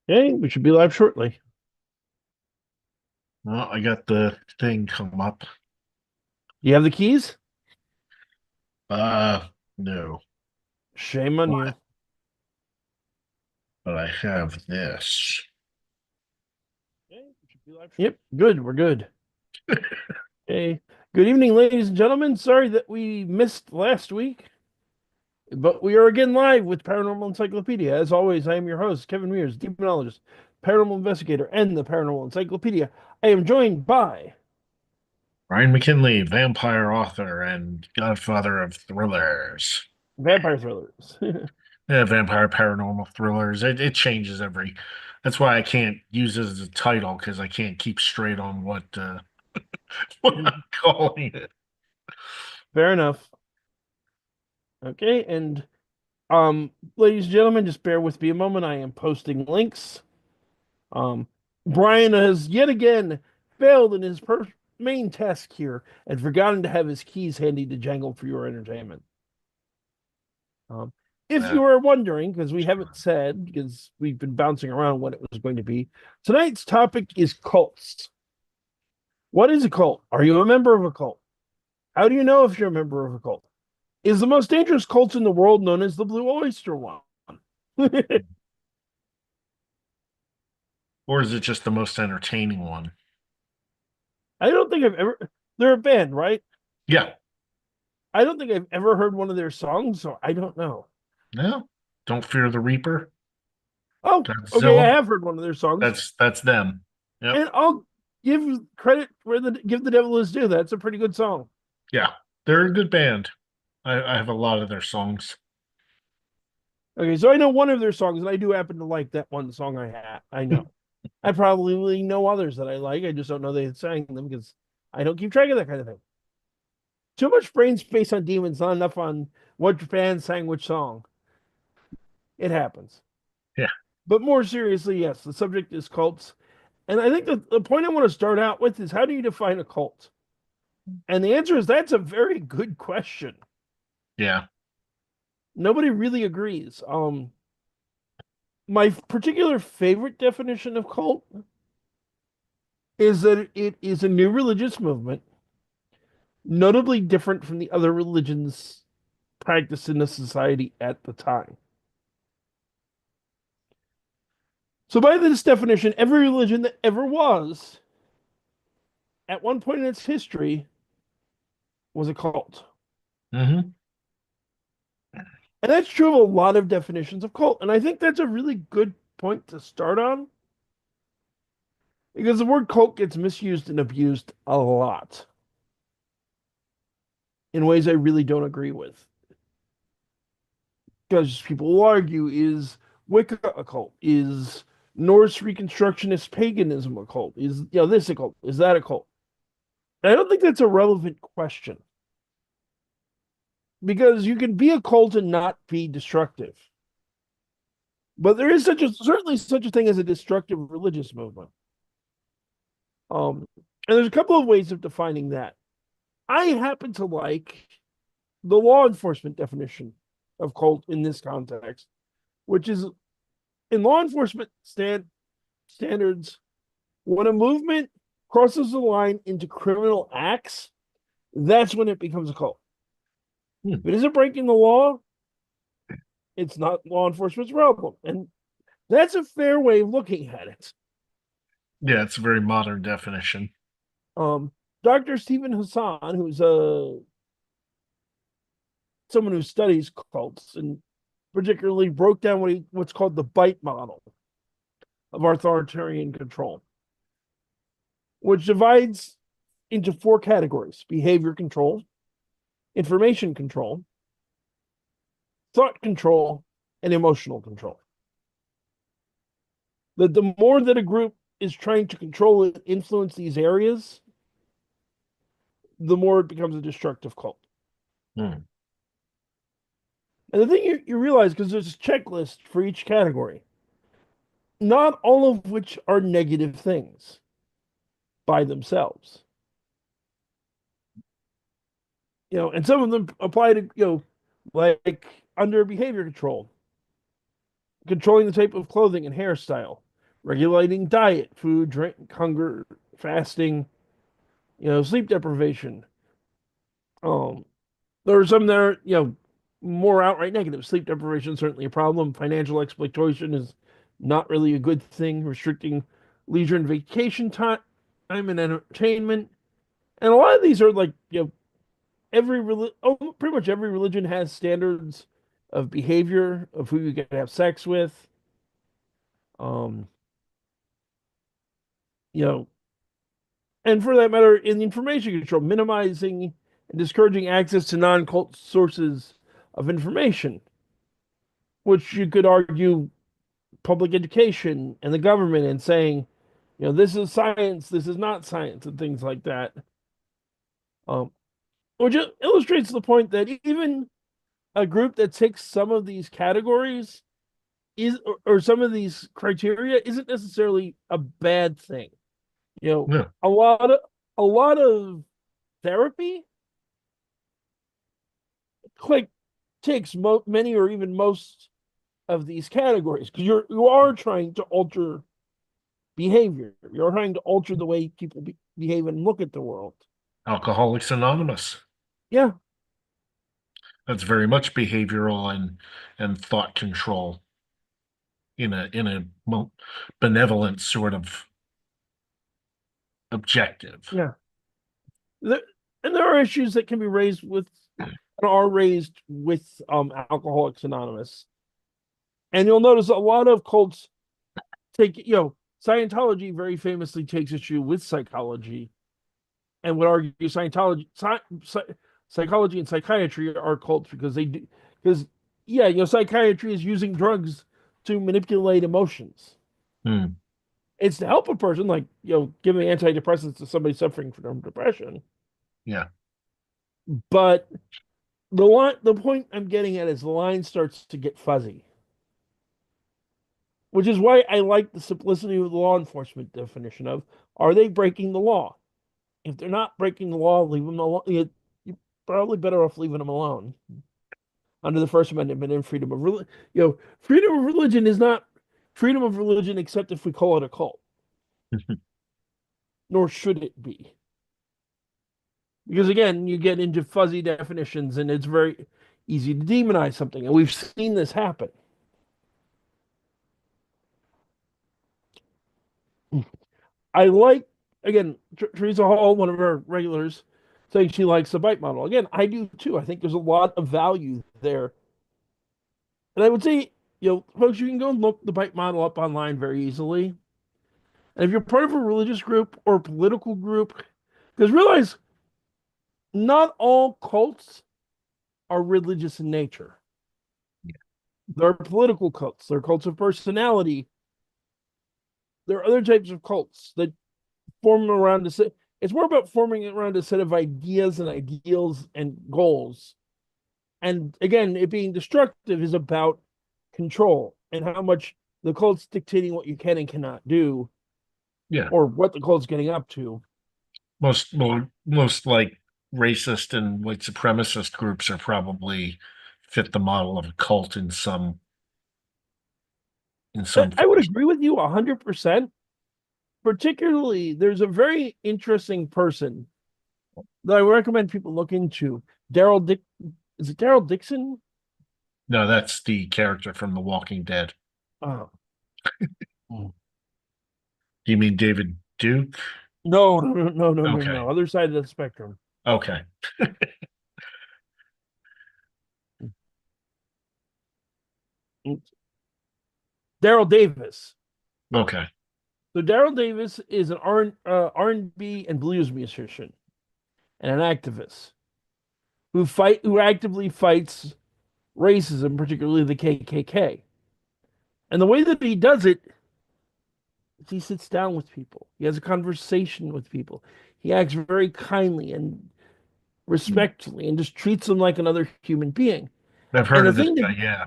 Okay, we should be live shortly. Well, I got the thing come up. You have the keys? No, Shame on you. but, but I have this. Okay, we should be live. Yep, good. We're good. Okay. Good evening, ladies and gentlemen. Sorry that we missed last week, but we are again live with Paranormal Encyclopedia. As always, I am your host, Kevin Mears, demonologist, paranormal investigator, and the Paranormal Encyclopedia. I am joined by Ryan McKinley, vampire author and godfather of thrillers. Vampire Thrillers. Yeah, vampire paranormal thrillers. It changes every. That's why I can't use it as a title because I can't keep straight on what I'm calling it. Fair enough. Okay, and ladies and gentlemen, just bear with me a moment. I am posting links. Um, Brian has yet again failed in his main task here and forgotten to have his keys handy to jangle for your entertainment. Um, if Uh, you are wondering, because we haven't said, because we've been bouncing around what it was going to be, tonight's topic is cults. What is a cult? Are you a member of a cult? How do you know if you're a member of a cult? Is the most dangerous cult in the world known as the Blue Oyster one? I or is it just the most entertaining one? don't think I've ever. They're a band, right? Yeah. I don't think I've ever heard one of their songs, so I don't know. No. Don't fear the Reaper. Oh, okay, I Godzilla. have heard one of their songs, That's them. Yep. and I'll give credit where the give the devil is due. That's a pretty good song. Yeah. They're a good band. I have a lot of their songs. Okay, so I know one of their songs, and I do happen to like that one song. I know. I probably know others that I like. I just don't know they sang them because I don't keep track of that kind of thing. Too much brain space on demons, not enough on what band sang which song. It happens. Yeah. But more seriously, yes, the subject is cults. And I think the point I want to start out with is how do you define a cult? And the answer is that's a very good question. Yeah. Nobody really agrees. My particular favorite definition of cult is that it is a new religious movement, notably different from the other religions practiced in the society at the time. So, by this definition, every religion that ever was, at one point in its history, was a cult. Hmm. And that's true of a lot of definitions of cult. And I think that's a really good point to start on because the word cult gets misused and abused a lot in ways I really don't agree with. Because people will argue, is Wicca a cult? Is Norse Reconstructionist paganism a cult? Is this a cult? Is that a cult? And I don't think that's a relevant question because you can be a cult and not be destructive. But there is certainly such a thing as a destructive religious movement. And there's a couple of ways of defining that. I happen to like the law enforcement definition of cult in this context, which is in law enforcement standards, when a movement crosses the line into criminal acts, that's when it becomes a cult. Hmm. If it isn't breaking the law, it's not law enforcement's problem. And that's a fair way of looking at it. Yeah, it's a very modern definition. Um, Dr. Stephen Hassan, who's someone who studies cults and particularly broke down what's called the bite model of authoritarian control, which divides into four categories: behavior control, information control, thought control, and emotional control. That the more that a group is trying to control and influence these areas, the more it becomes a destructive cult. Hmm. And the thing you realize, because there's a checklist for each category, not all of which are negative things by themselves. And some of them apply to, like under behavior control, controlling the type of clothing and hairstyle, regulating diet, food, drink, hunger, fasting, sleep deprivation. Um, there are some that are, more outright negative. Sleep deprivation is certainly a problem. Financial exploitation is not really a good thing. Restricting leisure and vacation time and entertainment. And a lot of these are like, pretty much every religion has standards of behavior of who you can have sex with. Um, you know, and for that matter, in information control, minimizing and discouraging access to non-cult sources of information, which you could argue public education and the government and saying, this is science, this is not science, and things like that. Um, which illustrates the point that even a group that ticks some of these categories or some of these criteria isn't necessarily a bad thing. You know, Yeah. a lot of a lot of therapy like takes many or even most of these categories because you are trying to alter behavior. You're trying to alter the way people behave and look at the world. Alcoholics Anonymous. Yeah, That's very much behavioral and thought control in a benevolent sort of objective. yeah. There, and there are issues that can be raised with and are raised with Alcoholics Anonymous. And you'll notice a lot of cults take, Scientology very famously takes issue with psychology and would argue psychology and psychiatry are cults because they do, because, yeah, psychiatry is using drugs to manipulate emotions. Hmm. It's to help a person, like, giving antidepressants to somebody suffering from depression. Yeah. But the point I'm getting at is the line starts to get fuzzy, which is why I like the simplicity of the law enforcement definition of are they breaking the law? If they're not breaking the law, leave them alone. You're probably better off leaving them alone under the First Amendment and freedom of religion. Freedom of religion is not freedom of religion except if we call it a cult, nor should it be. Because again, you get into fuzzy definitions and it's very easy to demonize something. And we've seen this happen. I like, again, Teresa Hall, one of our regulars, saying she likes the bite model. Again, I do too. I think there's a lot of value there. And I would say, folks, you can go and look the bite model up online very easily. And if you're part of a religious group or a political group, because realize not all cults are religious in nature. There are political cults, there are cults of personality, there are other types of cults that form around a set. It's more about forming around a set of ideas and ideals and goals. And again, it being destructive is about control and how much the cult's dictating what you can and cannot do, Yeah. or what the cult's getting up to. Most like racist and white supremacist groups are probably fit the model of a cult in some I would fashion. agree with you 100%. Particularly, there's a very interesting person that I recommend people look into. Daryl Dick, is it Daryl Dixon? No, that's the character from The Walking Dead. Oh, You mean David Duke? no, no, no, no, no, no, Okay. no. Other side of the spectrum. Okay. Daryl Davis. Okay. So Daryl Davis is an R&B and blues musician and an activist who actively fights racism, particularly the KKK. And the way that he does it is he sits down with people. He has a conversation with people. He acts very kindly and respectfully and just treats them like another human being. I've And heard the of this thing that guy. Yeah.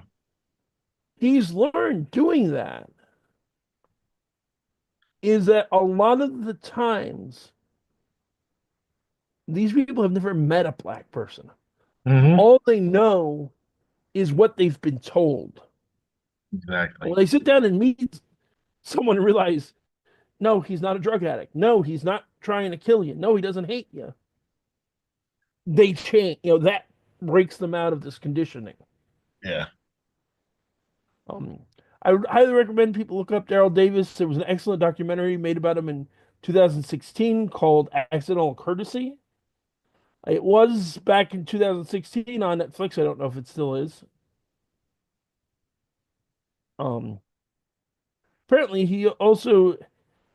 he's learned doing that is that a lot of the times these people have never met a black person. Hmm. All they know is what they've been told. Exactly. When they sit down and meet someone realize, no, he's not a drug addict. No, he's not trying to kill you. No, he doesn't hate you. They change. That breaks them out of this conditioning. Yeah. Um, I would highly recommend people look up Daryl Davis. There was an excellent documentary made about him in 2016 called Accidental Courtesy. It was back in 2016 on Netflix. I don't know if it still is. Um, Apparently, he also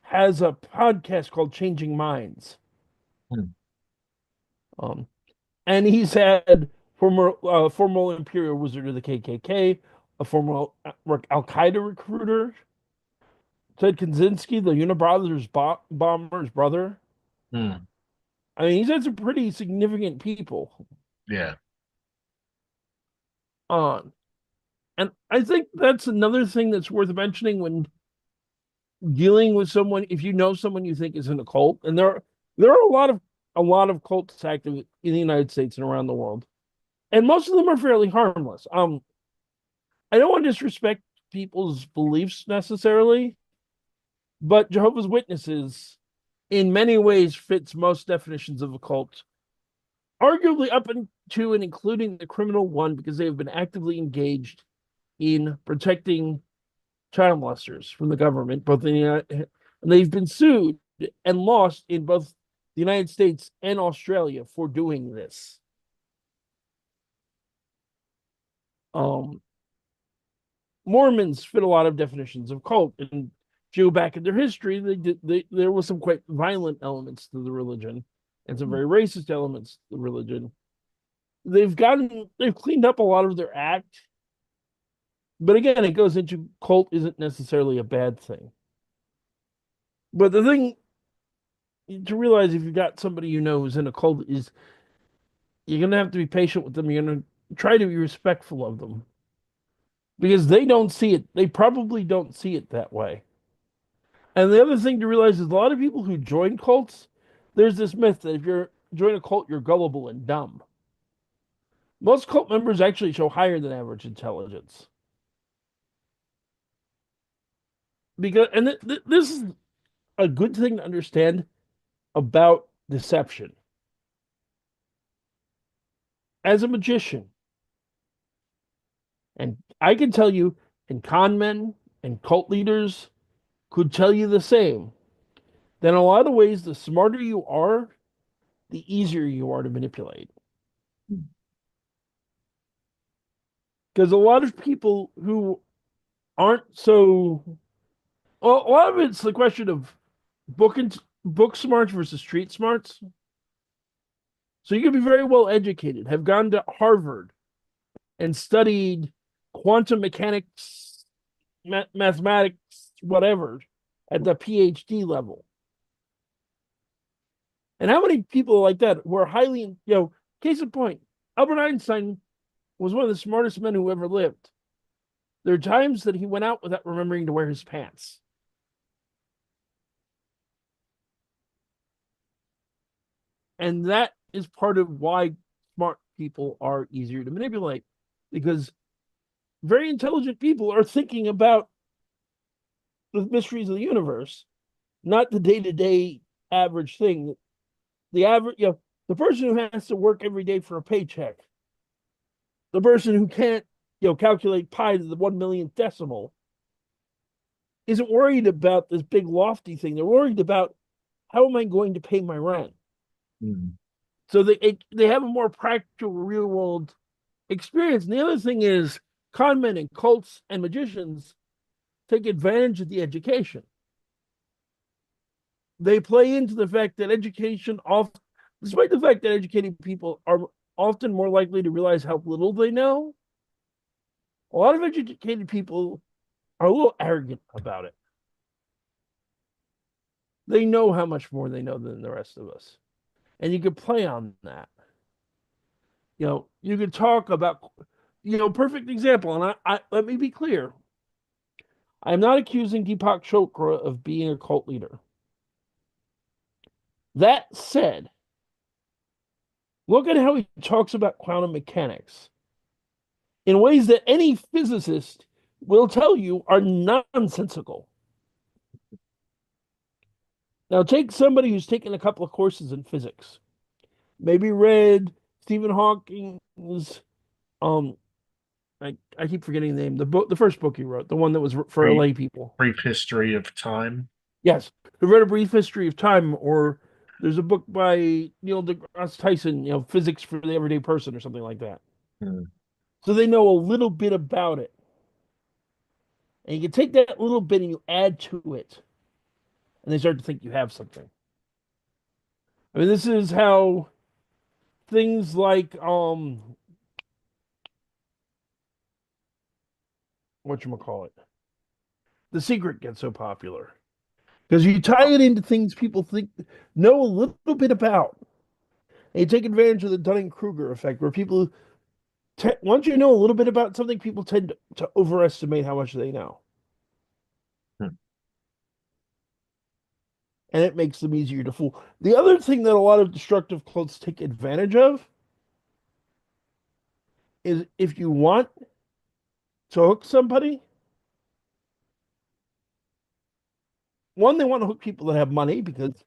has a podcast called Changing Minds. Hmm. Um, and he's had former Imperial Wizard of the KKK, a former Al Qaeda recruiter, Ted Kaczynski, the Unabrothers bomber's brother. Hmm. I mean, he's had some pretty significant people Yeah. on. And I think that's another thing that's worth mentioning when dealing with someone. If you know someone you think is in a cult, and there are a lot of cults active in the United States and around the world, and most of them are fairly harmless. I don't want to disrespect people's beliefs necessarily, but Jehovah's Witnesses, in many ways, fits most definitions of a cult, arguably up into and including the criminal one, because they have been actively engaged in protecting child molesters from the government, and they've been sued and lost in both the United States and Australia for doing this. Um, Mormons fit a lot of definitions of cult, and if you go back in their history, there was some quite violent elements to the religion and some very racist elements to the religion. They've cleaned up a lot of their act, but again, it goes into cult isn't necessarily a bad thing. But the thing to realize, if you've got somebody who's in a cult, is you're gonna have to be patient with them. You're gonna try to be respectful of them because they don't see it. They probably don't see it that way. And the other thing to realize is a lot of people who join cults, there's this myth that if you're join a cult, you're gullible and dumb. Most cult members actually show higher than average intelligence. This is a good thing to understand about deception. As a magician, and I can tell you, and con men and cult leaders could tell you the same, that in a lot of ways, the smarter you are, the easier you are to manipulate. Because a lot of people who aren't so well, a lot of it's the question of book smarts versus street smarts. So you can be very well educated, have gone to Harvard and studied quantum mechanics, mathematics, whatever, at the PhD level. And how many people like that who are case in point, Albert Einstein was one of the smartest men who ever lived. There are times that he went out without remembering to wear his pants. And that is part of why smart people are easier to manipulate, because very intelligent people are thinking about the mysteries of the universe, not the day-to-day average thing. The average, the person who has to work every day for a paycheck, the person who can't, calculate pi to the 1 millionth decimal, isn't worried about this big lofty thing. They're worried about, how am I going to pay my rent? Hmm. So they have a more practical, real world experience. And the other thing is, con men and cults and magicians take advantage of the education. They play into the fact that despite the fact that educated people are often more likely to realize how little they know, a lot of educated people are a little arrogant about it. They know how much more they know than the rest of us. And you could play on that. You could talk about, perfect example. And I let me be clear. I'm not accusing Deepak Chopra of being a cult leader. That said, look at how he talks about quantum mechanics in ways that any physicist will tell you are nonsensical. Now take somebody who's taken a couple of courses in physics, maybe read Stephen Hawking's um I keep forgetting the name, the first book he wrote, the one that was for Brief, lay people. brief history of time. Yes, who read A Brief History of Time, or there's a book by Neil deGrasse Tyson, Physics for the Everyday Person or something like that. Hmm. So they know a little bit about it. And you can take that little bit and you add to it, and they start to think you have something. I mean, this is how things like whatchamacallit, The Secret gets so popular. Because you tie it into things people think know a little bit about. And you take advantage of the Dunning-Kruger effect, where people once you know a little bit about something, people tend to overestimate how much they know, Hmm. and it makes them easier to fool. The other thing that a lot of destructive cults take advantage of is if you want to hook somebody, one, they want to hook people that have money because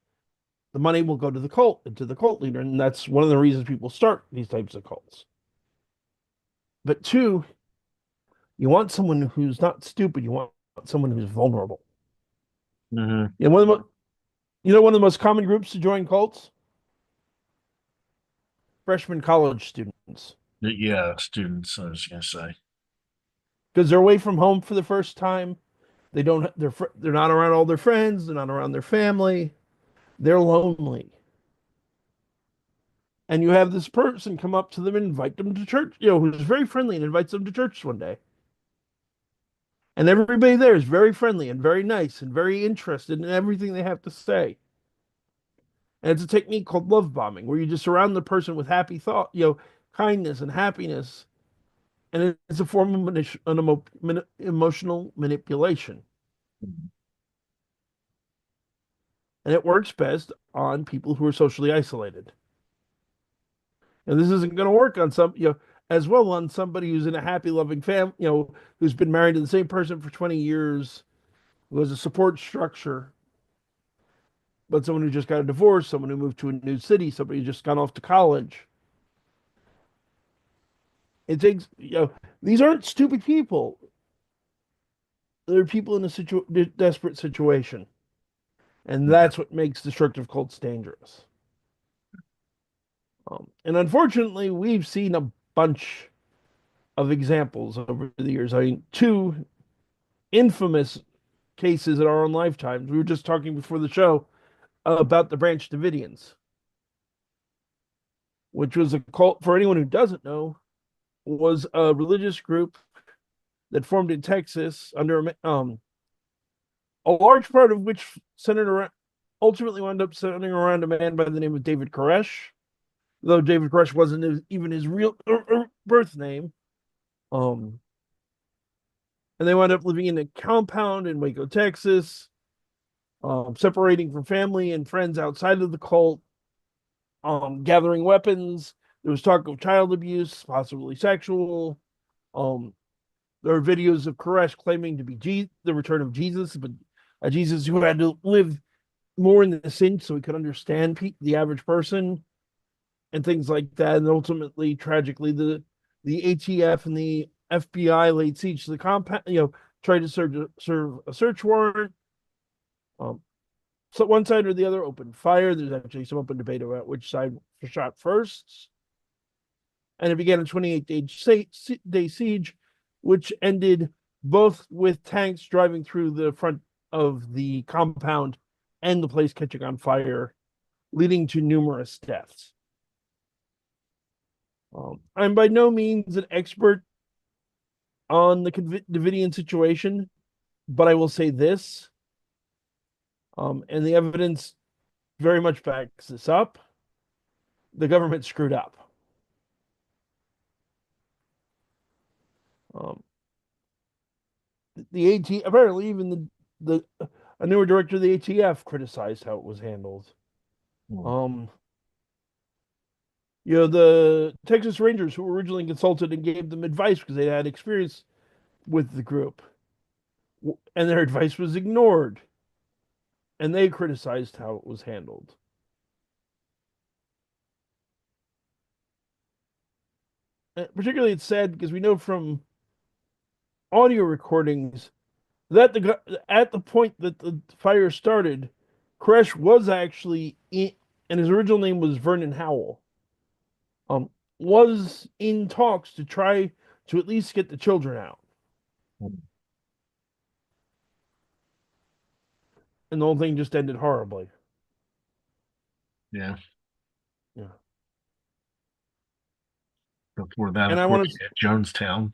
the money will go to the cult and to the cult leader, and that's one of the reasons people start these types of cults. But two, you want someone who's not stupid. You want someone who's vulnerable. Hmm. You know, one of the most common groups to join cults? Freshman college students, Yeah, students, I was gonna say. because they're away from home for the first time. They're not around all their friends. They're not around their family. They're lonely. And you have this person come up to them and invite them to church. Who's very friendly and invites them to church one day. And everybody there is very friendly and very nice and very interested in everything they have to say. And it's a technique called love bombing, where you just surround the person with happy thought, kindness and happiness. And it's a form of emotional manipulation. And it works best on people who are socially isolated. And this isn't going to work on as well on somebody who's in a happy, loving family, who's been married to the same person for 20 years, who has a support structure, but someone who just got a divorce, someone who moved to a new city, somebody who just gone off to college. It takes, these aren't stupid people. They're people in a desperate situation. And Yeah. that's what makes destructive cults dangerous. And unfortunately, we've seen a bunch of examples over the years. I mean, two infamous cases in our own lifetimes. We were just talking before the show about the Branch Davidians, which was a cult, for anyone who doesn't know, was a religious group that formed in Texas under a large part of which centered around, ultimately wound up centering around a man by the name of David Koresh, though David Koresh wasn't even his real birth name. Um, and they wound up living in a compound in Waco, Texas, separating from family and friends outside of the cult, gathering weapons. There was talk of child abuse, possibly sexual. Um, there are videos of Koresh claiming to be the return of Jesus, but a Jesus who had to live more in the sin so he could understand the average person and things like that. And ultimately, tragically, the ATF and the FBI laid siege to the compound. Tried to serve a search warrant. Um, so one side or the other opened fire. There's actually some open debate about which side shot first. And it began a 28-day siege, which ended both with tanks driving through the front of the compound and the place catching on fire, leading to numerous deaths. I'm by no means an expert on the Davidian situation, but I will say this, and the evidence very much backs this up. The government screwed up. Um, the AT apparently even the a newer director of the ATF criticized how it was handled. Hmm. Um, the Texas Rangers who originally consulted and gave them advice because they had experience with the group, and their advice was ignored. and they criticized how it was handled. Particularly, it's sad because we know from audio recordings that at the point that the fire started, Koresh was actually in, and his original name was Vernon Howell. Um, was in talks to try to at least get the children out, and the whole thing just ended horribly. Yeah. Yeah, Before that, and of I course, want to. you had Jonestown.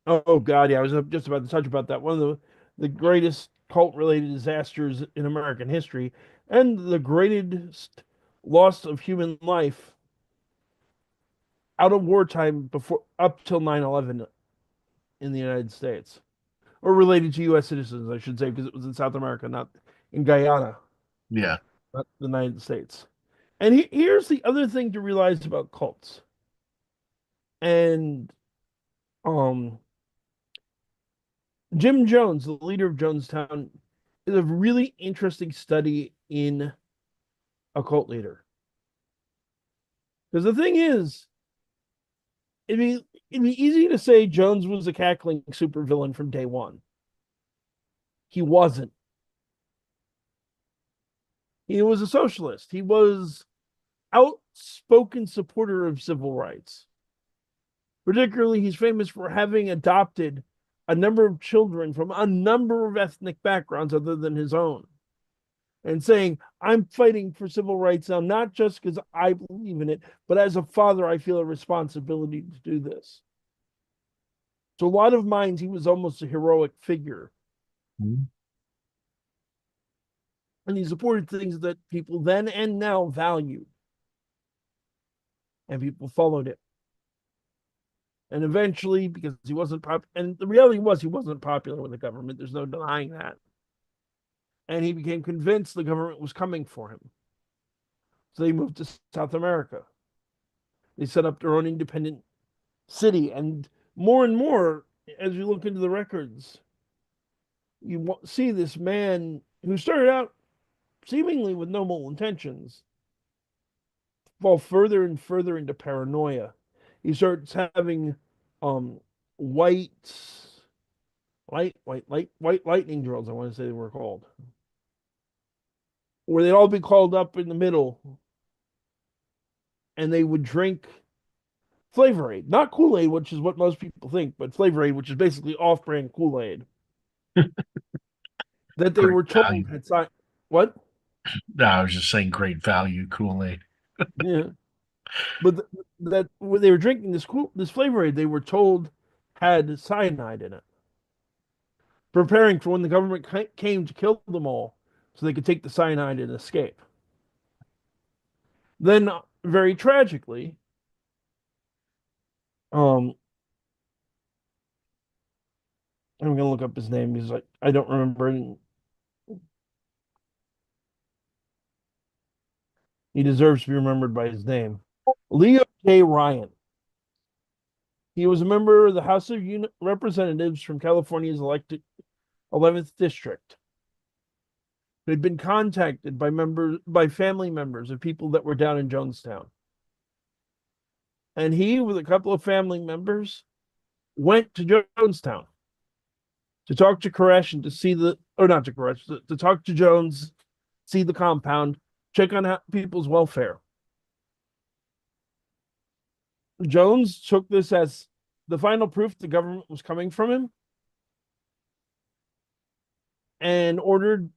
Oh God, yeah, I was just about to touch about that. One of the greatest cult related disasters in American history, and the greatest loss of human life out of wartime before up till 9/11 in the United States, or related to U.S. citizens, I should say, because it was in South America, not in Guyana, Yeah. not the United States. And here's the other thing to realize about cults. And um, Jim Jones, the leader of Jonestown, is a really interesting study in a cult leader. Because the thing is, it'd be easy to say Jones was a cackling supervillain from day one. He wasn't. He was a socialist. He was outspoken supporter of civil rights. Particularly, he's famous for having adopted a number of children from a number of ethnic backgrounds other than his own, and saying, I'm fighting for civil rights now, not just because I believe in it, but as a father, I feel a responsibility to do this. To a lot of minds, he was almost a heroic figure. Mhm. And he supported things that people then and now valued, and people followed it. And eventually, because he wasn't and the reality was he wasn't popular with the government, there's no denying that. And he became convinced the government was coming for him. So they moved to South America. They set up their own independent city. And more, as you look into the records, you see this man who started out seemingly with noble intentions fall further and further into paranoia. He starts having um, white, white lightning drills, I want to say they were called, where they'd all be called up in the middle and they would drink Flavor Aid, not Kool Aid, which is what most people think, but Flavor Aid, which is basically off brand Kool Aid that they Great were value. told had signed. What? No, I was just saying great value, Kool-Aid. Yeah. But that when they were drinking this Flavor Aid, they were told had cyanide in it, preparing for when the government came to kill them all so they could take the cyanide and escape. Then, very tragically, um, I'm going to look up his name because I don't remember. He deserves to be remembered by his name. Leo J. Ryan. He was a member of the House of Representatives from California's elected 11th district. Who had been contacted by family members of people that were down in Jonestown. And he, with a couple of family members, went to Jonestown to talk to Koresh and to see or not to Koresh, to talk to Jones, see the compound, check on people's welfare. Jones took this as the final proof the government was coming from him and ordered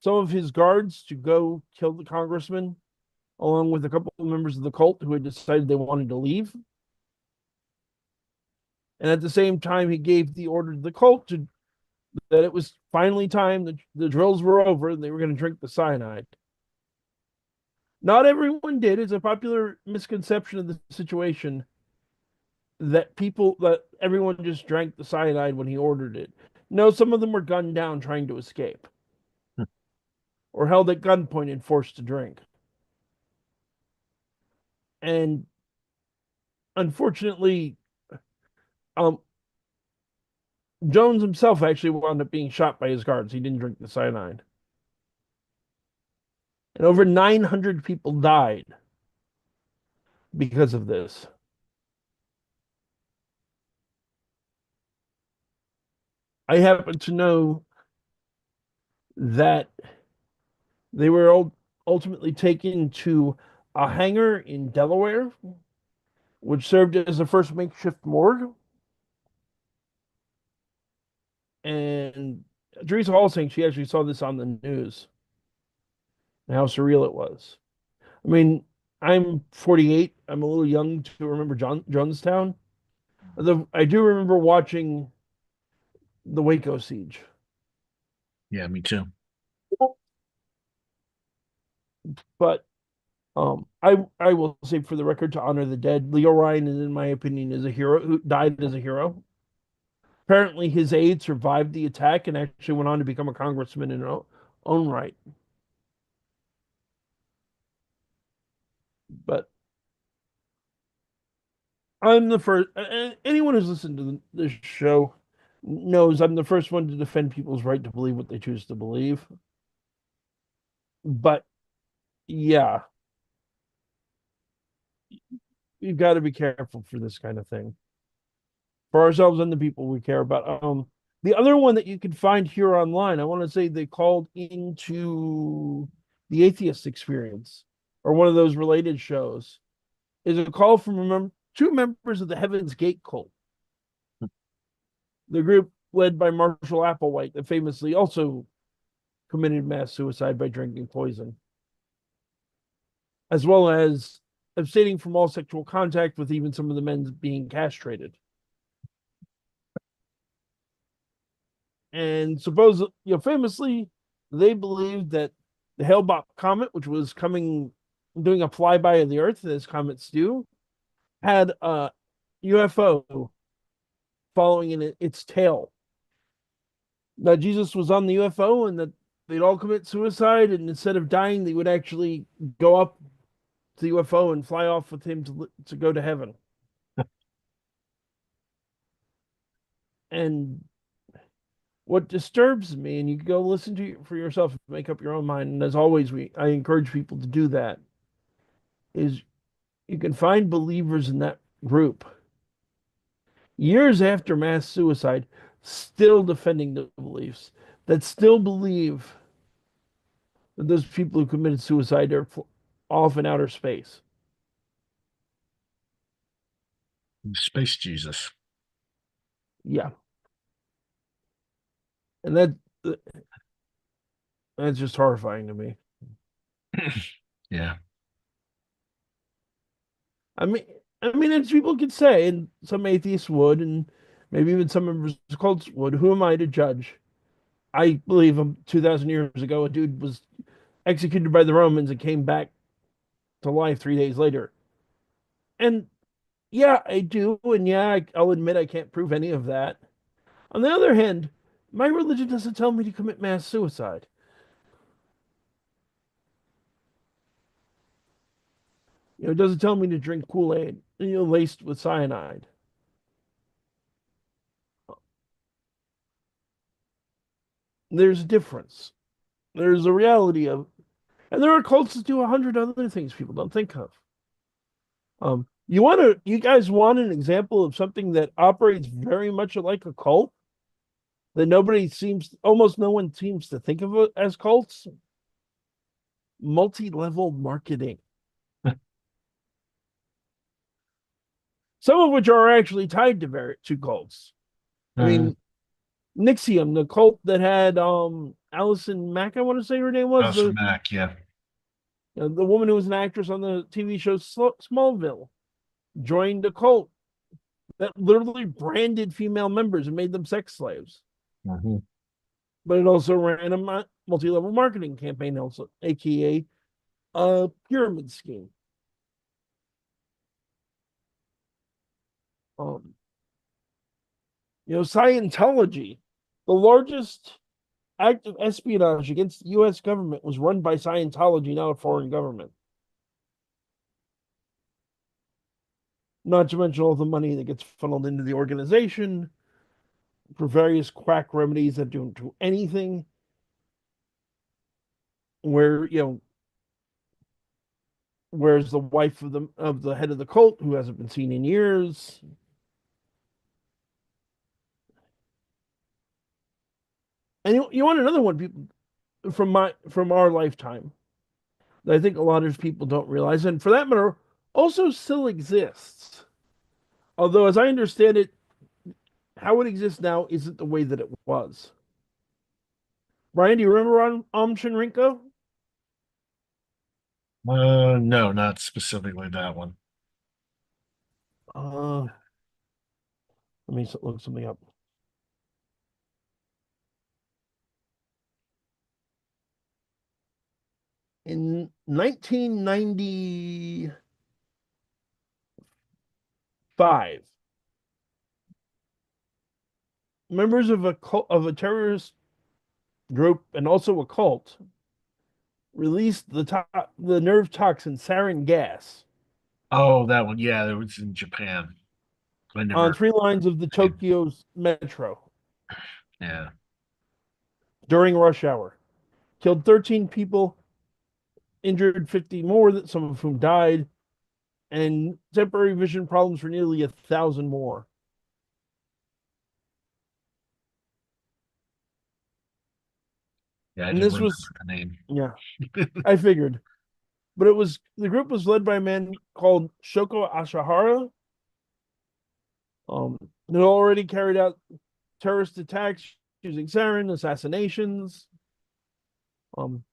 some of his guards to go kill the congressman, along with a couple of members of the cult who had decided they wanted to leave. And at the same time, he gave the order to the cult that it was finally time, the drills were over, and they were going to drink the cyanide. Not everyone did. It's a popular misconception of the situation that everyone just drank the cyanide when he ordered it. No, some of them were gunned down trying to escape or held at gunpoint and forced to drink. And unfortunately, um, Jones himself actually wound up being shot by his guards. He didn't drink the cyanide. and over 900 people died because of this. I happen to know that they were ultimately taken to a hangar in Delaware, which served as the first makeshift morgue. And Teresa Hall saying she actually saw this on the news and how surreal it was. I mean, I'm 48. I'm a little young to remember Jonestown. I do remember watching the Waco siege, Yeah, me too. but I will say for the record to honor the dead, Leo Ryan, in my opinion, is a hero who died as a hero. Apparently, his aide survived the attack and actually went on to become a congressman in her own right. But I'm the first. Anyone who's listened to this show knows I'm the first one to defend people's right to believe what they choose to believe. But yeah, you've got to be careful for this kind of thing for ourselves and the people we care about. The other one that you can find here online, I want to say they called into the Atheist Experience or one of those related shows, is a call from two members of the Heaven's Gate cult, the group led by Marshall Applewhite that famously also committed mass suicide by drinking poison, as well as abstaining from all sexual contact with even some of the men being castrated. And famously, they believed that the Hale-Bopp comet, which was coming, doing a flyby of the Earth, as comets do, had a UFO following in its tail. That Jesus was on the UFO and that they'd all commit suicide, and instead of dying, they would actually go up to the UFO and fly off with him to go to heaven. And what disturbs me, and you can go listen to it for yourself, make up your own mind. And as always, I encourage people to do that. Is you can find believers in that group years after mass suicide, still defending the beliefs that still believe that those people who committed suicide are off in outer space. Space Jesus. Yeah, and that's just horrifying to me. Yeah. I mean, as people could say, and some atheists would, and maybe even some members of cults would. Who am I to judge? I believe 2,000 years ago, a dude was executed by the Romans and came back to life 3 days later. And yeah, I do, and yeah, I'll admit I can't prove any of that. On the other hand, my religion doesn't tell me to commit mass suicide. It doesn't tell me to drink Kool-Aid, laced with cyanide. There's a difference. There's a reality of, and there are cults that do 100 other things people don't think of. You guys want an example of something that operates very much like a cult that almost no one seems to think of it as cults? Multi-level marketing, some of which are actually tied to cults. I Mm-hmm. mean, Nixium, the cult that had Allison Mack, I want to say her name was Awesome Mac, yeah. the woman who was an actress on the TV show Smallville, joined a cult that literally branded female members and made them sex slaves. Mm-hmm. But it also ran a multi-level marketing campaign, also aka a pyramid scheme. Um, Scientology, the largest act of espionage against the U.S. government, was run by Scientology, not a foreign government. Not to mention all the money that gets funneled into the organization for various quack remedies that don't do anything. Where Where's the wife of the head of the cult who hasn't been seen in years? And you want another one, people from our lifetime that I think a lot of people don't realize, and for that matter, also still exists. Although, as I understand it, how it exists now isn't the way that it was. Brian, do you remember on Shinrinko? No, not specifically that one. Let me look something up. In 1995, members of a terrorist group and also a cult released the nerve toxin sarin gas Oh, that one. Yeah, it was in Japan. I on never. 3 lines of the Tokyo's metro Yeah, during rush hour. Killed 13 people, injured 50 more, some of whom died, and temporary vision problems for nearly 1,000 more. yeah, I And didn't this remember was, the name. yeah, I figured. But the group was led by a man called Shoko Ashihara, um, who already carried out terrorist attacks using sarin, assassinations, um,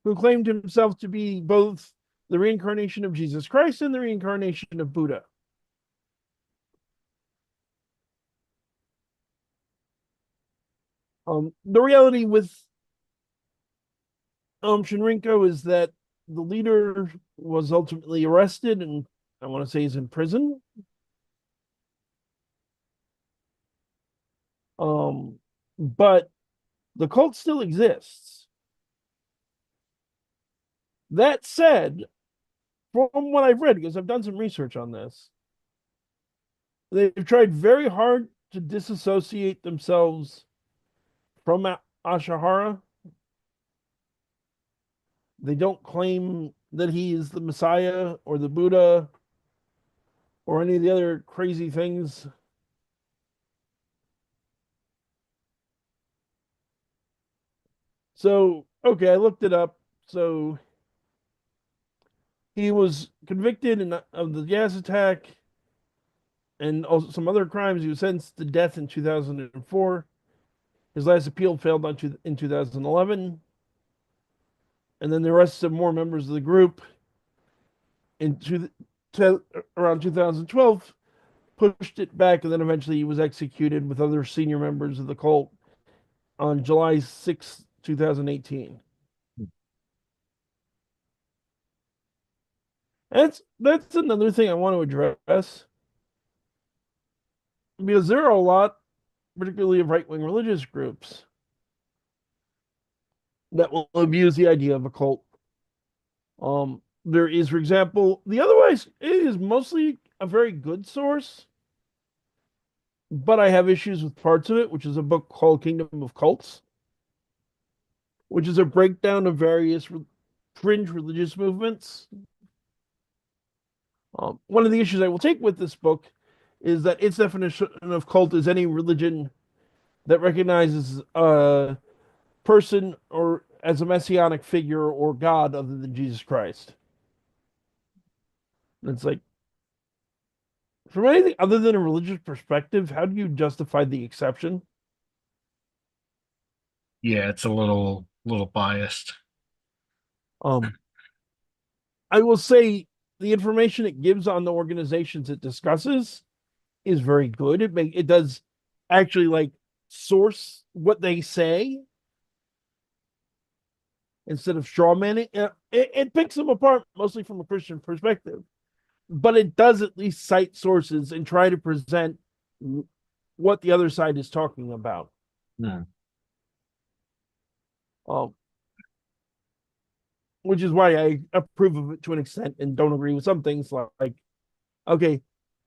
who claimed himself to be both the reincarnation of Jesus Christ and the reincarnation of Buddha. The reality with Shinrinko is that the leader was ultimately arrested and I want to say he's in prison. Um, but the cult still exists. That said, from what I've read, because I've done some research on this, they've tried very hard to disassociate themselves from Ashihara. They don't claim that he is the Messiah or the Buddha or any of the other crazy things. So, okay, I looked it up. So, he was convicted of the gas attack and also some other crimes. He was sentenced to death in 2004. His last appeal failed in 2011. And then the rest of more members of the group in around 2012 pushed it back, and then eventually he was executed with other senior members of the cult on July 6th, 2018. That's another thing I want to address because there are a lot, particularly of right wing religious groups, that will abuse the idea of a cult. There is, for example, the otherwise it is mostly a very good source, but I have issues with parts of it, which is a book called Kingdom of Cults, which is a breakdown of various fringe religious movements. One of the issues I will take with this book is that its definition of cult is any religion that recognizes a person or as a messianic figure or God other than Jesus Christ. And it's like, from anything other than a religious perspective, how do you justify the exception? Yeah, it's a little biased. Um, I will say the information it gives on the organizations it discusses is very good. It does actually like source what they say instead of straw manning. It picks them apart mostly from a Christian perspective, but it does at least cite sources and try to present what the other side is talking about. Hmm. Um, which is why I approve of it to an extent and don't agree with some things like okay,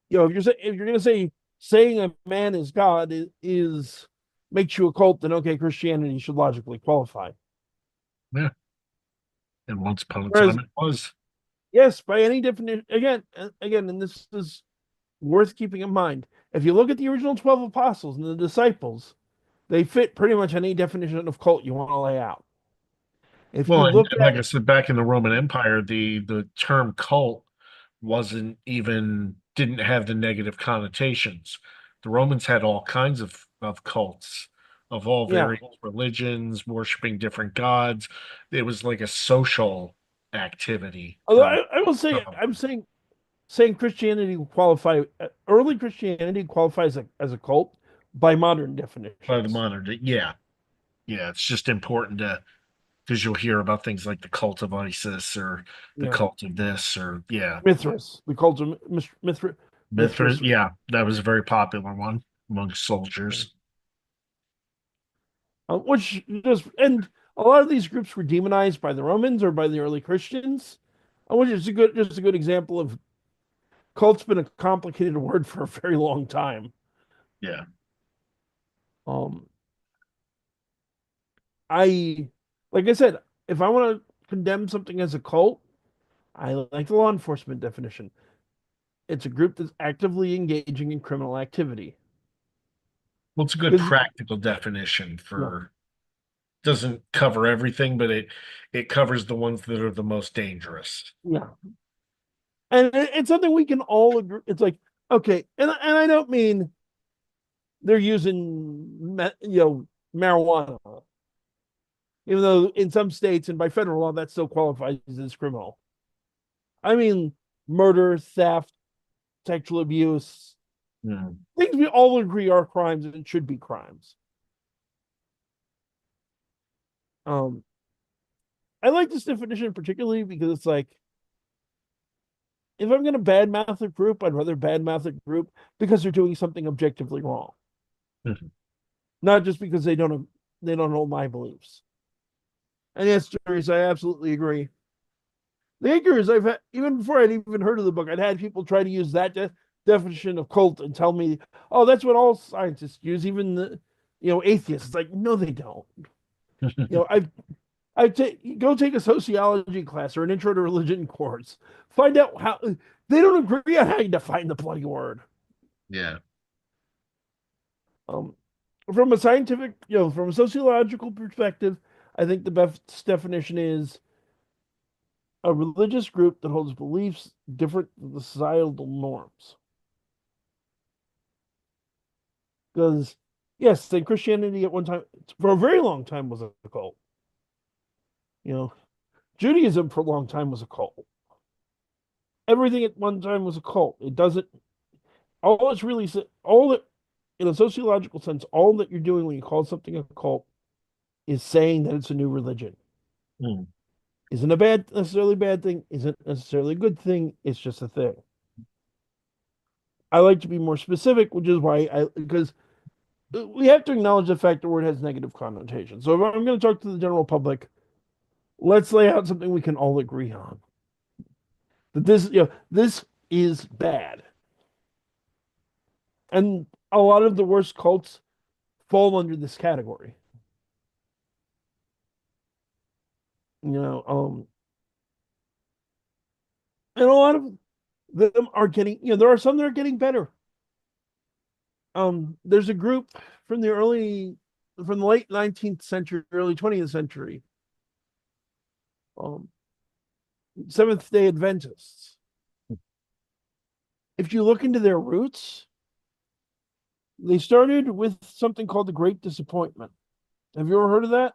if you're gonna say saying a man is God is makes you a cult, then okay, Christianity should logically qualify. Yeah, and once upon a Whereas time it was. Yes, by any definition. Again, and this is worth keeping in mind. If you look at the original 12 apostles and the disciples, they fit pretty much any definition of cult you want to lay out. If you Well, look and at, like I said, back in the Roman Empire, the term cult wasn't even didn't have the negative connotations. The Romans had all kinds of cults of all yeah, various religions, worshiping different gods. It was like a social activity although for I will say, some of I'm them. saying Christianity qualify, early Christianity qualifies as a cult by modern By the definitions. modern day. Yeah, yeah. It's just important to because you'll hear about things like the cult of Isis or the Yeah, cult of this or yeah. Mithras, the cult of Mithras, Mithras. yeah, that was a very popular one among soldiers. Which just and a lot of these groups were demonized by the Romans or by the early Christians, which is a good example of cult's been a complicated word for a very long time. Yeah. Um, I like I said, if I want to condemn something as a cult, I like the law enforcement definition. It's a group that's actively engaging in criminal activity. Well, it's a good Because practical definition yeah, for doesn't cover everything, but it covers the ones that are the most dangerous. yeah, and it's something we can all agree. It's like okay, and I don't mean they're using marijuana, even though in some states and by federal law that still qualifies as criminal. I mean murder, theft, sexual abuse, Hmm. things we all agree are crimes and should be crimes. Um, I like this definition particularly because it's like if I'm going to badmouth a group, I'd rather badmouth a group because they're doing something objectively wrong, Mhm. not just because they don't hold my beliefs. And yes, Jerry, I absolutely agree. The acres I've had even before I'd even heard of the book, I'd had people try to use that definition of cult and tell me, "Oh, that's what all scientists use, even the atheists." It's like, no, they don't. You know, go take a sociology class or an intro to religion course. Find out how they don't agree on how you define the bloody word. Yeah. Um, from a scientific, from a sociological perspective, I think the best definition is a religious group that holds beliefs different than the societal norms. Because yes, then Christianity at one time, for a very long time, was a cult. You know, Judaism for a long time was a cult. Everything at one time was a cult. It doesn't. All it's really all that in a sociological sense, all that you're doing when you call something a cult is saying that it's a new religion. Hmm. Isn't a bad necessarily bad thing, isn't necessarily a good thing, it's just a thing. I like to be more specific, which is why I because we have to acknowledge the fact the word has negative connotations. So if I'm going to talk to the general public, let's lay out something we can all agree on. That this is bad. And a lot of the worst cults fall under this category. You know, and a lot of them are getting, there are some that are getting better. There's a group from from the late 19th century, early 20th century, um, Seventh Day Adventists. If you look into their roots, they started with something called the Great Disappointment. Have you ever heard of that?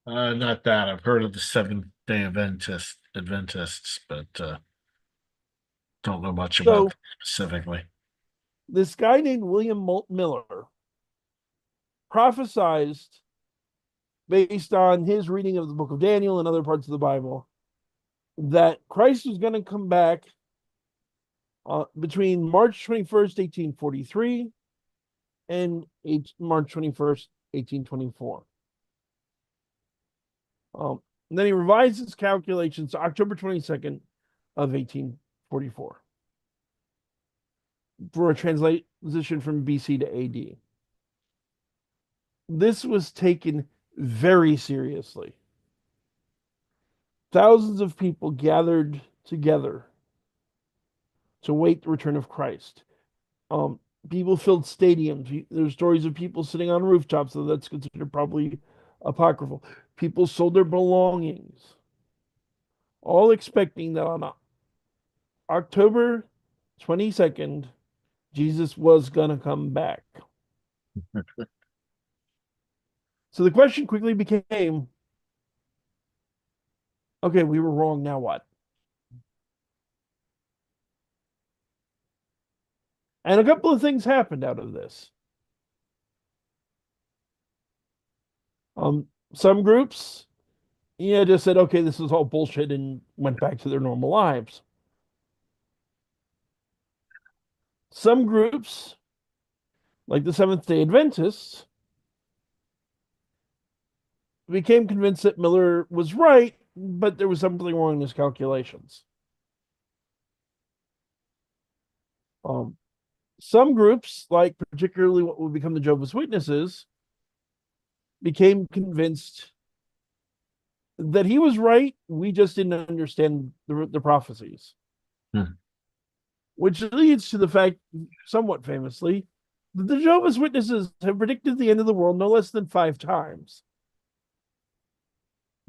Not that. I've heard of the Seventh Day Adventists, but don't know much about So them specifically. this guy named William Miller prophesized based on his reading of the book of Daniel and other parts of the Bible that Christ was going to come back between March 21st, 1843 and March 21st, 1824. And then he revised his calculations to October 22nd of 1844 for a transition from BC to AD. This was taken very seriously thousands of people gathered together to wait the return of Christ. Um, People filled stadiums. There's stories of people sitting on rooftops, so that's considered probably apocryphal. People sold their belongings, all expecting that on October 22nd, Jesus was going to come back. So the question quickly became, okay, we were wrong. Now what? And a couple of things happened out of this. Some groups, yeah, just said, okay, this is all bullshit and went back to their normal lives. Some groups, like the Seventh day Adventists, became convinced that Miller was right, but there was something wrong in his calculations. Um, some groups, like particularly what would become the Jehovah's Witnesses, became convinced that he was right. We just didn't understand the prophecies, Hmm. which leads to the fact, somewhat famously, that the Jehovah's Witnesses have predicted the end of the world no less than 5 times.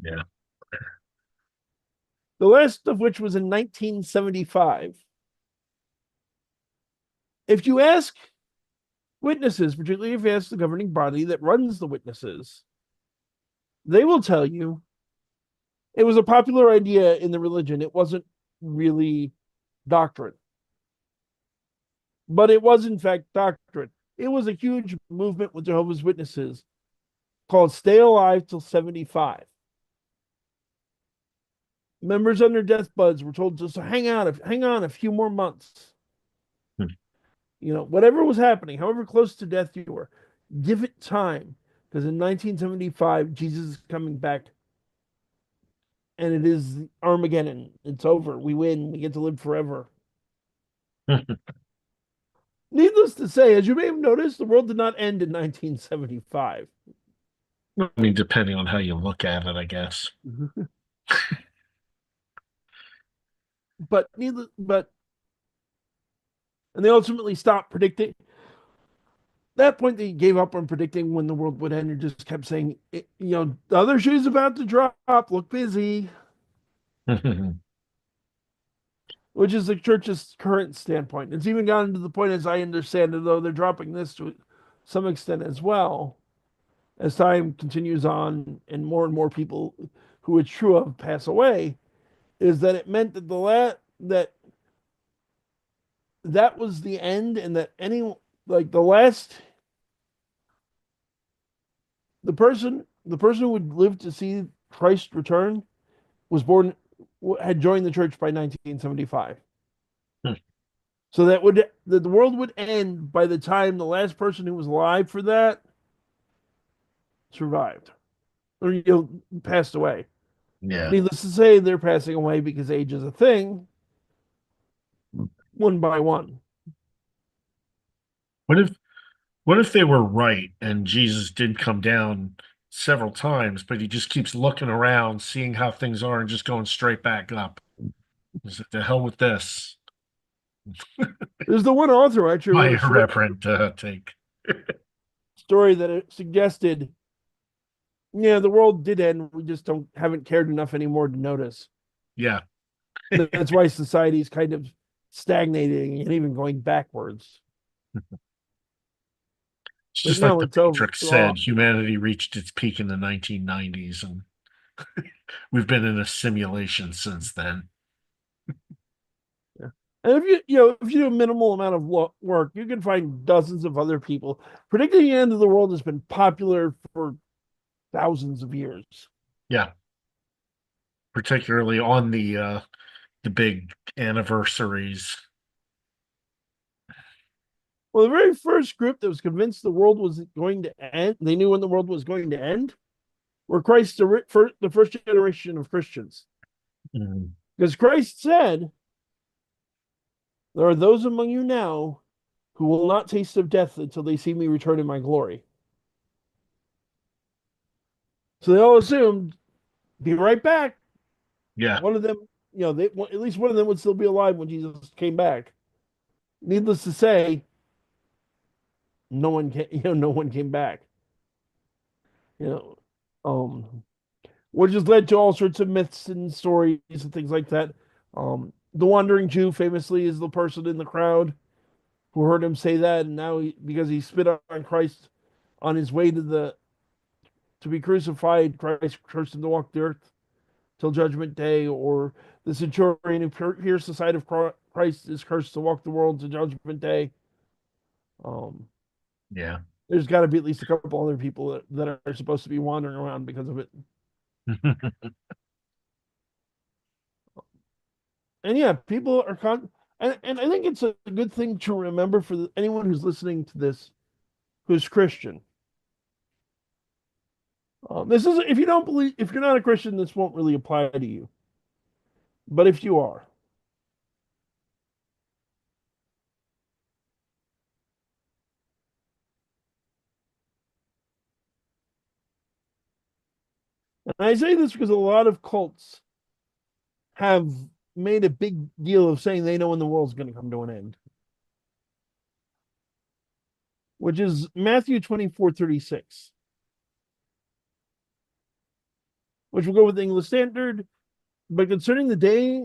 Yeah. The last of which was in 1975. If you ask witnesses, particularly if you ask the governing body that runs the witnesses, they will tell you it was a popular idea in the religion. It wasn't really doctrine, but it was, in fact, doctrine. It was a huge movement with Jehovah's Witnesses called Stay Alive Till 75. Members on their deathbeds were told just to hang on a few more months. Hmm. Whatever was happening, however close to death you were, give it time. Because in 1975, Jesus is coming back and it is Armageddon. It's over. We win. We get to live forever. Needless to say, as you may have noticed, the world did not end in 1975. I mean, depending on how you look at it, I guess. But and they ultimately stopped predicting. At that point, they gave up on predicting when the world would end and just kept saying, the other shoe's about to drop. Look busy, which is the church's current standpoint. It's even gotten to the point, as I understand it, though they're dropping this to some extent as well, as time continues on and more people who it's true of pass away, is that it meant that that was the end, and that any like the last the person who would live to see Christ return was born had joined the church by 1975. So that the world would end by the time the last person who was alive for that survived or passed away. Yeah. Needless to say, they're passing away because age is a thing, one by one. What if what if they were right and Jesus did come down several times, but he just keeps looking around, seeing how things are, and just going straight back up? Is it the hell with this? There's the one author who actually My wrote a short irreverent take. story that it suggested, yeah, the world did end. We just don't haven't cared enough anymore to notice. Yeah. That's why society's kind of stagnating and even going backwards. It's But just like no, the it's over. Matrix said, humanity reached its peak in the 1990s, and we've been in a simulation since then. Yeah. And if you do a minimal amount of work, you can find dozens of other people. Predicting the end of the world has been popular for thousands of years. Yeah, particularly on the big anniversaries. Well, the very first group that was convinced the world was going to end, they knew when the world was going to end, were the first generation of Christians. Mm. Because Christ said, there are those among you now who will not taste of death until they see me return in my glory. So they all assumed, be right back. Yeah. One of them, at least one of them would still be alive when Jesus came back. Needless to say, no one came back. You know, which has led to all sorts of myths and stories and things like that. The Wandering Jew famously is the person in the crowd who heard him say that, and now because he spit on Christ on his way to be crucified, Christ cursed him to walk the earth till judgment day, or the centurion who pierced the side of Christ is cursed to walk the world to judgment day. Um, Yeah. there's got to be at least a couple other people that are supposed to be wandering around because of it. And yeah, people are and I think it's a good thing to remember for anyone who's listening to this who's Christian. This is if you don't believe if you're not a Christian, this won't really apply to you. But if you are, and I say this because a lot of cults have made a big deal of saying they know when the world's going to come to an end, which is Matthew 24:36, which will go with the English Standard. But concerning the day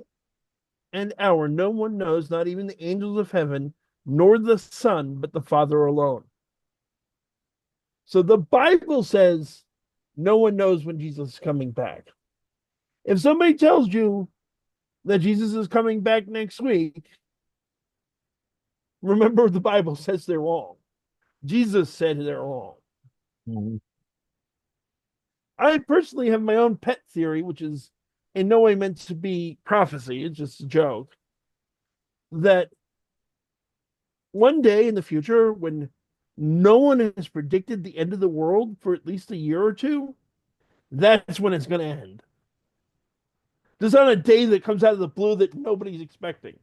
and hour, no one knows, not even the angels of heaven, nor the Son, but the Father alone. So the Bible says no one knows when Jesus is coming back. If somebody tells you that Jesus is coming back next week, remember the Bible says they're wrong. Jesus said they're wrong. Mhm. I personally have my own pet theory, which is in no way meant to be prophecy, it's just a joke, that one day in the future, when no one has predicted the end of the world for at least a year or two, that's when it's going to end. Just on a day that comes out of the blue that nobody's expecting.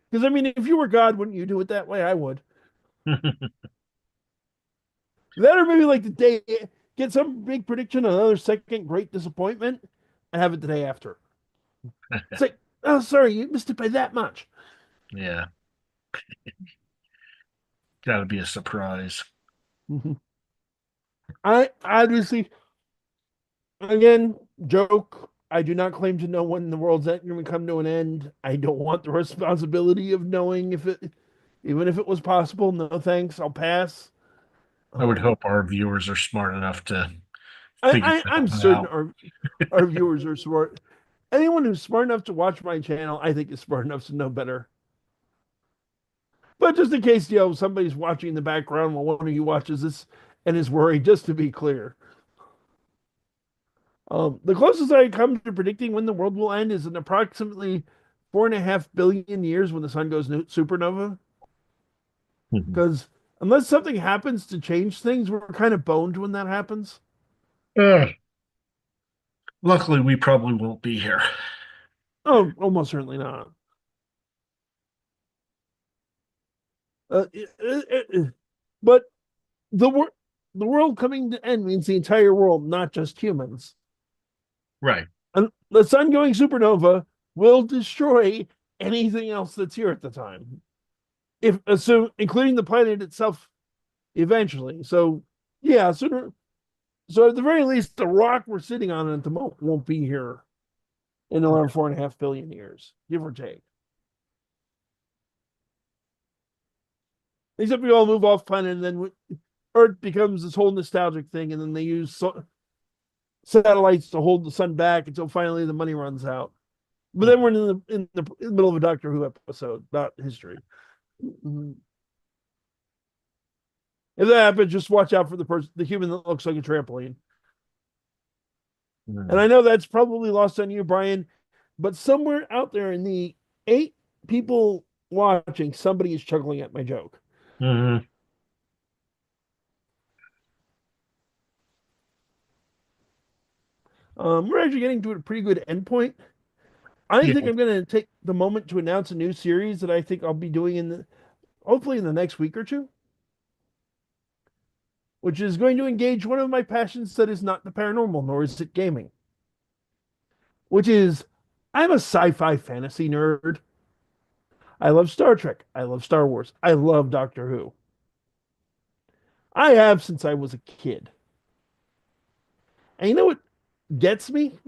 Because, I mean, if you were God, wouldn't you do it that way? I would. That or maybe like the day, get some big prediction, another second great disappointment, and have it the day after. It's like, oh, sorry, you missed it by that much. Yeah. Gotta be a surprise. I obviously, again, joke. I do not claim to know when the world's going to come to an end. I don't want the responsibility of knowing if it, even if it was possible. No thanks. I'll pass. I would Um, hope our viewers are smart enough to figure that I'm one certain out. our viewers are smart. Anyone who's smart enough to watch my channel, I think is smart enough to know better. But just in case, somebody's watching in the background while one of you watches this and is worried, just to be clear. The closest I come to predicting when the world will end is in approximately 4.5 billion years when the sun goes supernova. Mhm. Because unless something happens to change things, we're kind of boned when that happens. Uh, luckily, we probably won't be here. Oh, almost certainly not. Uh, but the wor- the world coming to end means the entire world, not just humans. Right. And the sun going supernova will destroy anything else that's here at the time. If so, including the planet itself eventually. So yeah, sooner so at the very least, the rock we're sitting on at the moment won't be here in around 4.5 billion years, give or take. Except we all move off planet, and then Earth becomes this whole nostalgic thing, and then they use satellites to hold the sun back until finally the money runs out. But then we're in the middle of a Doctor Who episode about history. Mm-hmm. If that happens, just watch out for the human that looks like a trampoline. And I Mhm. know that's probably lost on you, Brian, but somewhere out there in the 8 people watching, somebody is chuckling at my joke. Mhm. We're actually getting to a pretty good endpoint. I Yeah. think I'm going to take the moment to announce a new series that I think I'll be doing hopefully in the next week or two, which is going to engage one of my passions that is not the paranormal, nor is it gaming. which is I'm a sci-fi fantasy nerd. I love Star Trek. I love Star Wars. I love Doctor Who. I have since I was a kid. And you know what gets me?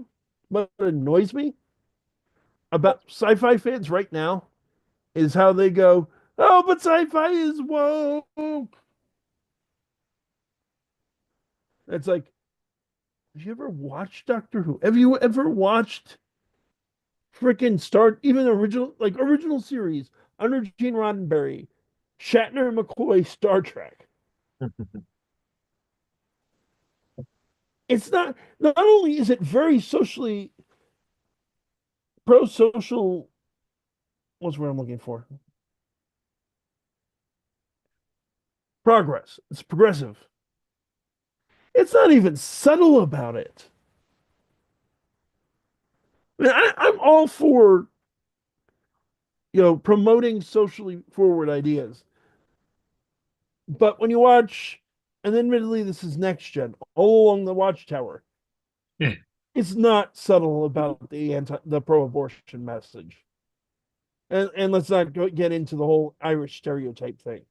What annoys me about sci-fi fans right now is how they go, "Oh, but sci-fi is woke." It's like, have you ever watched Doctor Who? Have you ever watched freaking Star, even original series under Gene Roddenberry, Shatner and McCoy Star Trek? It's not only is it very socially pro-social, what's what I'm looking for? Progress. It's progressive. It's not even subtle about it. I mean, I'm all for promoting socially forward ideas, but when you watch, and admittedly, this is next gen, all along the Watchtower, Yeah. it's not subtle about the pro-abortion message. And let's not get into the whole Irish stereotype thing.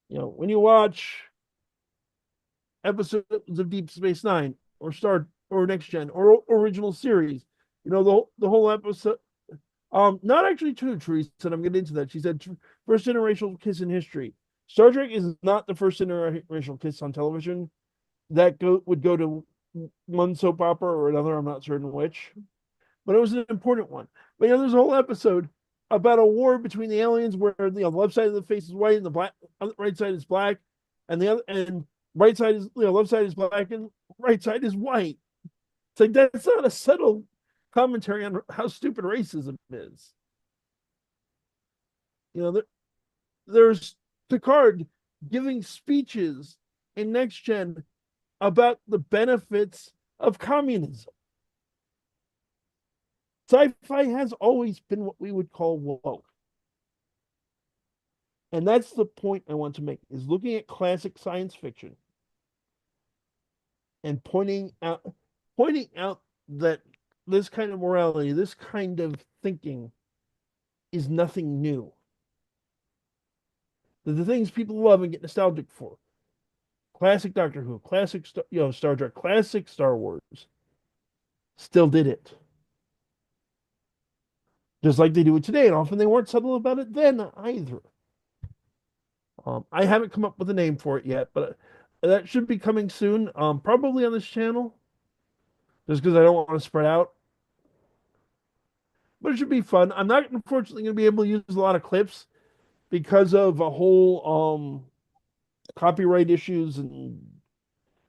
When you watch episodes of Deep Space Nine or Star or Next Gen or original series, the whole episode. Not actually true, Teresa, and I'm getting into that. She said first interracial kiss in history. Star Trek is not the first interracial kiss on television. That would go to one soap opera or another. I'm not certain which, but it was an important one. But there's a whole episode about a war between the aliens where the left side of the face is white and the right side is black, and the other and right side is left side is black and right side is white. It's like that's not a subtle commentary on how stupid racism is. You know, there's Picard giving speeches in Next Gen about the benefits of communism. Sci-fi has always been what we would call woke. And that's the point I want to make, is looking at classic science fiction and pointing out that this kind of morality, this kind of thinking is nothing new. The things people love and get nostalgic for. Classic Doctor Who, classic Star Trek, classic Star Wars still did it. Just like they do it today, and often they weren't subtle about it then either. I haven't come up with a name for it yet, but that should be coming soon. Probably on this channel, just because I don't want to spread out. But it should be fun. I'm not unfortunately going to be able to use a lot of clips because of a whole copyright issues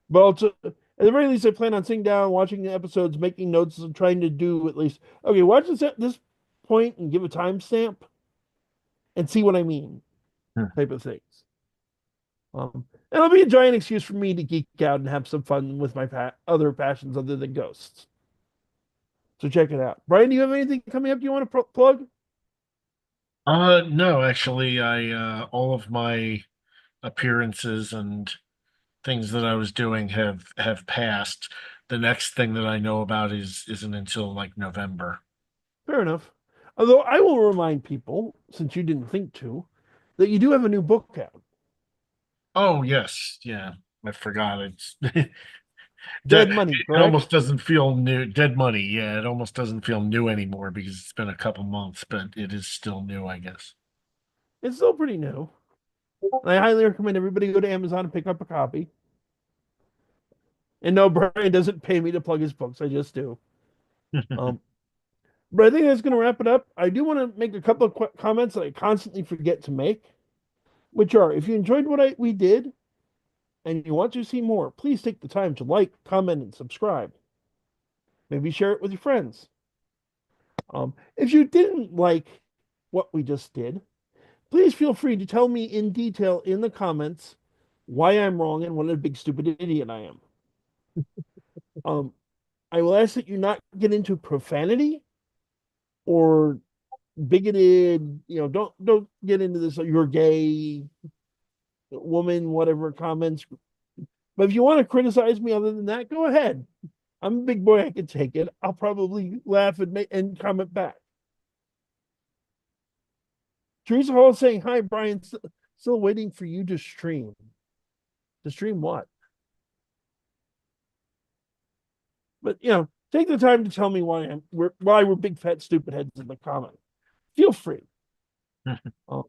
but also at the very least I plan on sitting down, watching the episodes, making notes, and trying to do at least okay, watch this at this point and give a timestamp and see what I mean, type of things. And it'll be a giant excuse for me to geek out and have some fun with my other passions other than ghosts. So check it out. Brian, do you have anything coming up you want to plug? No, actually, I all of my appearances and things that I was doing have passed. The next thing that I know about isn't until like November. Fair enough. Although I will remind people, since you didn't think to, that you do have a new book out. Oh yes, yeah. I forgot it's Dead Money, it correct? almost doesn't feel new. Dead Money, yeah, it almost doesn't feel new anymore because it's been a couple months, but it is still new, I guess. It's still pretty new. I highly recommend everybody go to Amazon and pick up a copy. And no, Brian doesn't pay me to plug his books. I just do. Um, but I think that's going to wrap it up. I do want to make a couple of comments that I constantly forget to make, which are if you enjoyed what we did and you want to see more, please take the time to like, comment, and subscribe. Maybe share it with your friends. If you didn't like what we just did, please feel free to tell me in detail in the comments why I'm wrong and what a big stupid idiot I am. Um, I will ask that you not get into profanity or bigoted, don't get into this you're gay, woman, whatever comments. But if you want to criticize me other than that, go ahead. I'm a big boy. I can take it. I'll probably laugh and comment back. Teresa Hall is saying, "Hi, Brian. Still waiting for you to stream. To stream what? But take the time to tell me why we're big fat stupid heads in the comment. Feel free. Um,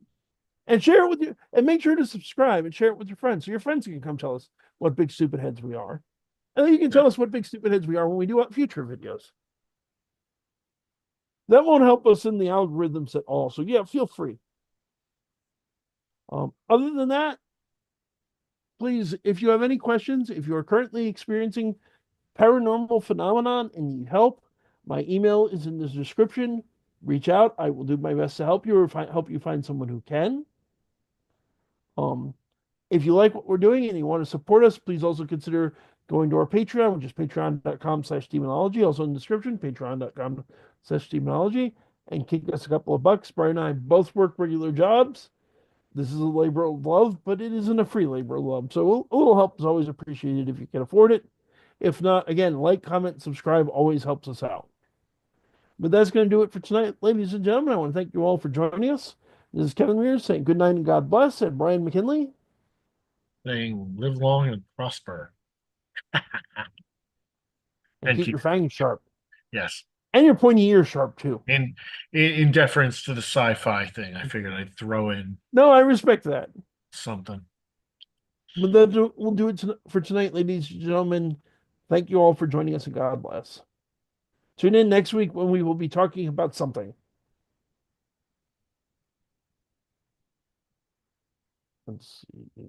and share it with you, and make sure to subscribe and share it with your friends, so your friends can come tell us what big stupid heads we are, and then you can Yeah. tell us what big stupid heads we are when we do future videos. That won't help us in the algorithms at all. So yeah, feel free. Other than that, please, if you have any questions, if you are currently experiencing paranormal phenomenon and need help, my email is in the description. Reach out. I will do my best to help you or help you find someone who can. Um, if you like what we're doing and you want to support us, please also consider going to our Patreon, which is patreon.com/demonology. Also in the description, patreon.com/demonology, and kick us a couple of bucks. Brian and I both work regular jobs. This is a labor of love, but it isn't a free labor of love. So a little help is always appreciated if you can afford it. If not, again, like, comment, subscribe always helps us out. But that's going to do it for tonight, ladies and gentlemen. I want to thank you all for joining us. This is Kevin Mears saying good night and God bless, and Brian McKinley. Saying live long and prosper And and keep keep, your fangs sharp. yes. And your pointy ears sharp too. In deference to the sci-fi thing, I figured I'd throw in No, I respect that. something. But we'll do it for tonight, ladies and gentlemen. Thank you all for joining us, and God bless. Tune in next week when we will be talking about something. Let's see.